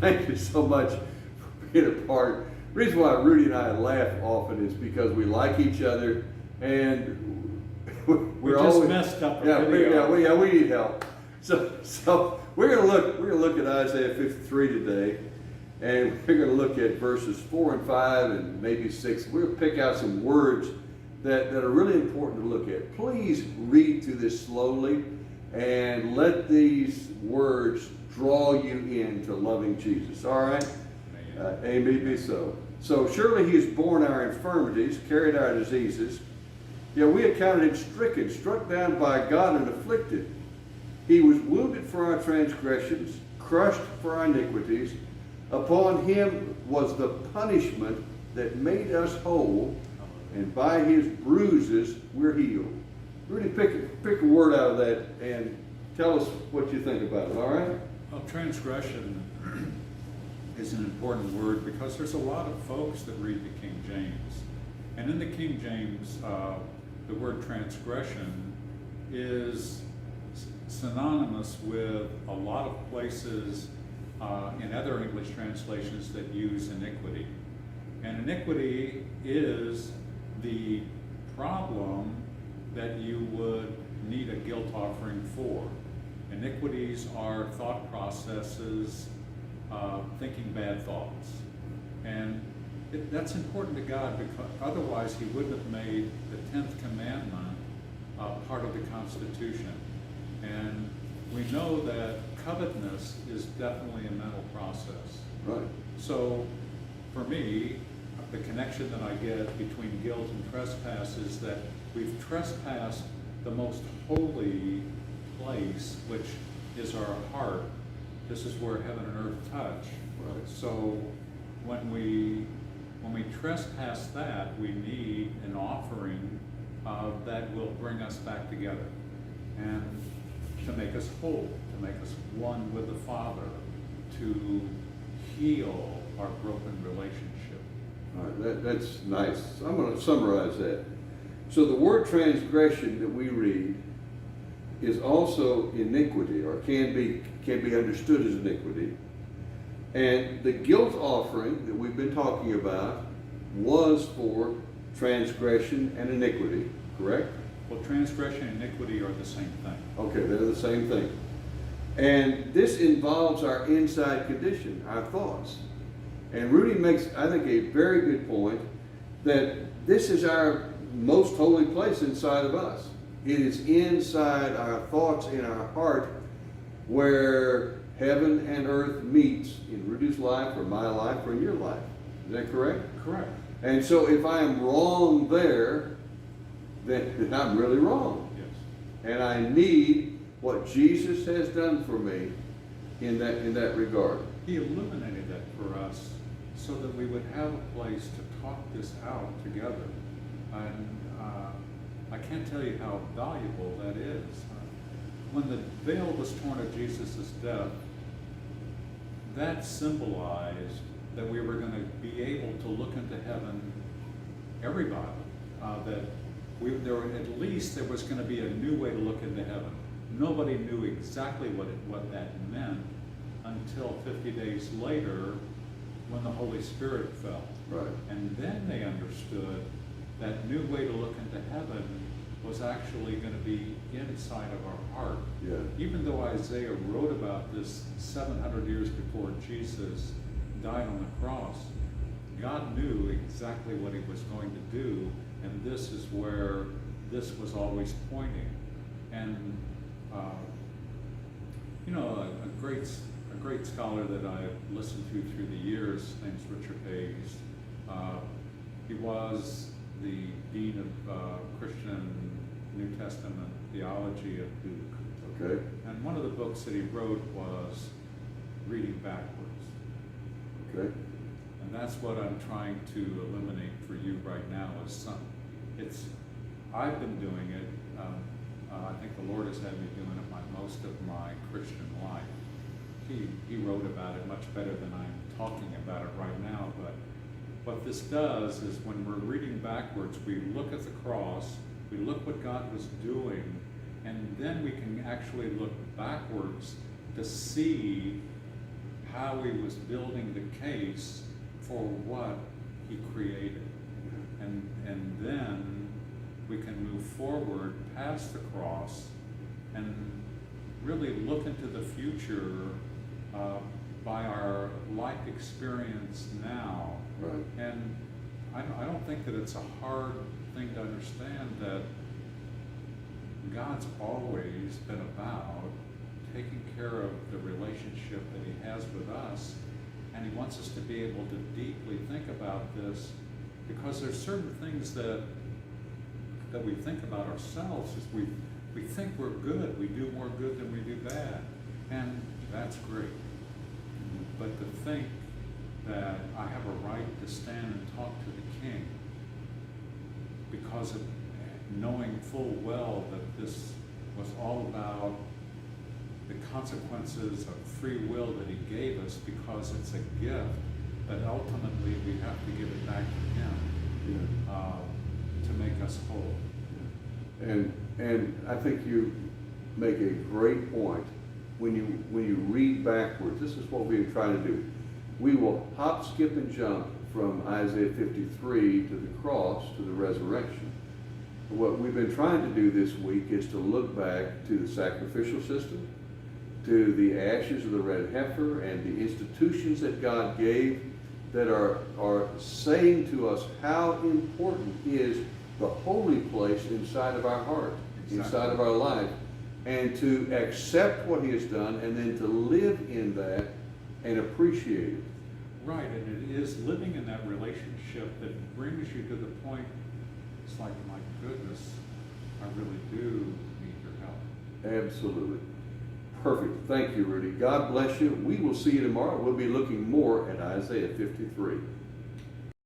thank you so much for being a part. The reason why Rudy and I laugh often is because we like each other, and we just always messed up. We need help. So we're gonna look at Isaiah 53 today, and we're gonna look at verses 4 and 5 and maybe 6. We'll pick out some words that are really important to look at. Please read through this slowly and let these words draw you into loving Jesus. All right? Amen. Be so. So surely he has borne our infirmities, carried our diseases. Yet we accounted him stricken, struck down by God and afflicted. He was wounded for our transgressions, crushed for our iniquities. Upon him was the punishment that made us whole, and by his bruises we're healed. Rudy, pick a word out of that and tell us what you think about it, all right? Well, transgression is an important word because there's a lot of folks that read the King James. And in the King James, the word transgression is synonymous with a lot of places in other English translations that use iniquity. And iniquity is the problem that you would need a guilt offering for. Iniquities are thought processes, thinking bad thoughts. And that's important to God because otherwise he wouldn't have made the 10th commandment part of the Constitution. And we know that covetousness is definitely a mental process. Right. So for me, the connection that I get between guilt and trespass is that we've trespassed the most holy place, which is our heart. This is where heaven and earth touch. Right. So when we trespass that, we need an offering that will bring us back together and to make us whole, to make us one with the Father, to heal our broken relationship. All right, that's nice. I'm going to summarize that. So the word transgression that we read is also iniquity, or can be understood as iniquity. And the guilt offering that we've been talking about was for transgression and iniquity, correct? Well, transgression and iniquity are the same thing. Okay, they're the same thing. And this involves our inside condition, our thoughts. And Rudy makes, I think, a very good point that this is our most holy place inside of us. It is inside our thoughts, in our heart, where heaven and earth meets in Rudy's life, or my life, or in your life. Is that correct? Correct. And so if I am wrong there, then I'm really wrong. Yes. And I need what Jesus has done for me in that regard. He illuminated that for us so that we would have a place to talk this out together. And I can't tell you how valuable that is. When the veil was torn at Jesus' death, that symbolized that we were going to be able to look into heaven, everybody, at least there was going to be a new way to look into heaven. Nobody knew exactly what that meant until 50 days later when the Holy Spirit fell. Right. And then they understood that new way to look into heaven was actually going to be inside of our heart. Yeah. Even though Isaiah wrote about this 700 years before Jesus died on the cross, God knew exactly what he was going to do, and this is where this was always pointing. And a great scholar that I've listened to through the years, his name's Richard Hayes. He was the dean of Christian New Testament theology at Duke. Okay. And one of the books that he wrote was Reading Backwards. Okay. And that's what I'm trying to eliminate for you right now. I've been doing it. I think the Lord has had me doing it most of my Christian life. He wrote about it much better than I'm talking about it right now. But what this does is when we're reading backwards, we look at the cross, we look what God was doing, and then we can actually look backwards to see how he was building the case for what he created. And then we can move forward past the cross and really look into the future by our life experience now. Right. And I don't think that it's a hard thing to understand that God's always been about taking care of the relationship that he has with us, and he wants us to be able to deeply think about this, because there's certain things that we think about ourselves is we think we're good, we do more good than we do bad, and that's great. But to think that I have a right to stand and talk to the king because of knowing full well that this was all about the consequences of free will that he gave us, because it's a gift, but ultimately we have to give it back to him to make us whole. And I think you make a great point. When you read backwards, this is what we're trying to do. We will hop, skip, and jump from Isaiah 53 to the cross to the resurrection. What we've been trying to do this week is to look back to the sacrificial system, to the ashes of the red heifer, and the institutions that God gave that are saying to us how important is the holy place inside of our heart, inside of our life, and to accept what he has done and then to live in that and appreciate it. Right, and it is living in that relationship that brings you to the point, it's like, my goodness, I really do need your help. Absolutely. Perfect. Thank you, Rudy. God bless you. We will see you tomorrow. We'll be looking more at Isaiah 53.